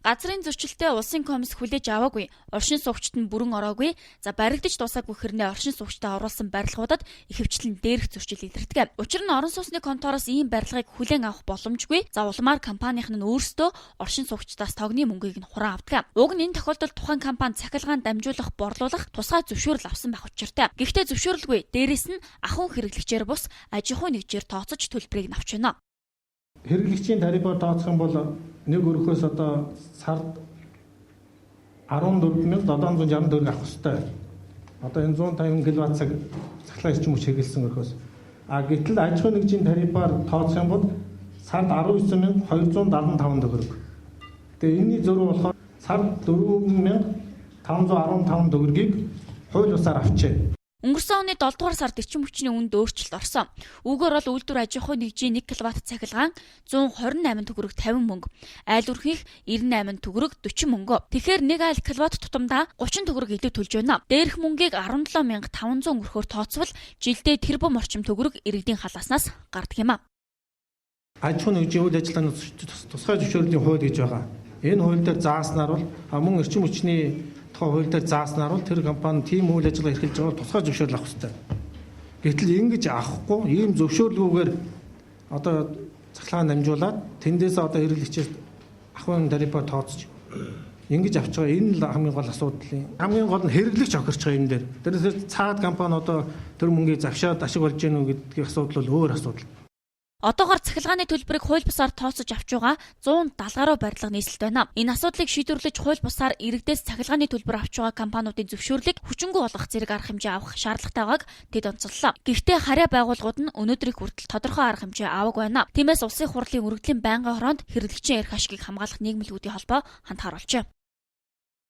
Газрын зөрчилтэй улсын комисс хүлээж аваагүй, оршин суугчид нь бүрэн ороогүй, за баригдаж дуусаагүй хэрнээ оршин суугчтай оруулсан барилгуудад ихэвчлэн дээрх зөрчил илэрдэг. Учир нь орон сууцны контороос ийм барилгыг хүлээн авах боломжгүй. За улмаар компанийн нь өөрсдөө оршин суугчдаас тогны мөнгийг нь хураан авдаг. Уг нь энэ тохиолдолд тухайн компани цахилгаан дамжуулах, борлуулах тусгай зөвшөөрөл авсан байх учиртай. Гэхдээ зөвшөөрөлгүй. Дээрээс нь ахуйн хэрэглэгчээр бус аж ахуйн нэгжээр тооцож төлбөрийг авч байна. Хэрэглэгчийн тарифаар тооцох юм бол нэг өрхөөс одоо сард 14,760 төгрөг авах хэрэгтэй. Одоо энэ 150 кВт цаг цахилгаан эрчим хүч хэрэглэсэн өрхөөс. Гэтэл аж ахуйн нэгжийн тарифаар тооцох юм бол сард 19,275 төгрөг. Тэгээ энэний зөрүү болохоор сард 4,515 төгрөгийг хууль бусаар авчээ. Өнгөрсөн оны 7 дугаар сард эрчим хүчний үнэнд өөрчлөлт орсон. Үүгээр бол үйлдвэр аж ахуйн нэгжийн 1 кВт цахилгаан 128 төгрөг 50 мөнгө, айл өрхийх 98 төгрөг 40 мөнгө. Тэгэхээр 1 айл кВт тутамдаа 30 төгрөг илүү төлж байна. Дээрх мөнгийг 17,500 өрхөөр тооцвол жилдээ тэрбум орчим төгрөг иргэдийн халааснаас гардаг юм а. Аж ахуйн нэгжийн үйл ажиллагааны тусгай зөвшөөрлийн хууль гэж байгаа. Энэ хууль дээр зааснаар бол мөн эрчим хүчний хууль дээр зааснаар бол тэр компани тийм үйл ажиллагаа эрхэлж байгаа бол тусгай зөвшөөрөл авах хэрэгтэй. Гэтэл ингэж авахгүй ийм зөвшөөрлгүйгээр одоо цахилгаан дамжуулаад тэндээс одоо хэрэглэгчээс ахуйн тарифаар тооцож ингэж авч байгаа энэ л хамгийн гол асуудал юм. Хамгийн гол нь хэрэглэгч хохирч байгаа юм дээр. Тэрээс цаад компани одоо тэр мөнгийг завшаад ашиг болж гэнэ үү гэдгийг асуудал бол өөр асуудал. Одоогоор цахилгааны төлбөрийг хууль бусаар тооцож авч байгаа 170 гаруй барилга нийслэлт байна. Энэ асуудлыг шийдвэрлэж хууль бусаар иргэдээс цахилгааны төлбөр авч байгаа компаниудын зөвшөөрлийг хүчингү олгох зэрэг арга хэмжээ авах шаардлагатай байгааг тэд онцоллоо. Гэхдээ харьяа байгууллагууд нь өнөөдрийг хүртэл тодорхой арга хэмжээ аваагүй байна. Тиймээс улсын хурлын өргөдлийн байнгын хороонд хэрэглэгчийн эрх ашигыг хамгаалах нийгмийн холбоо хандхаар болжээ.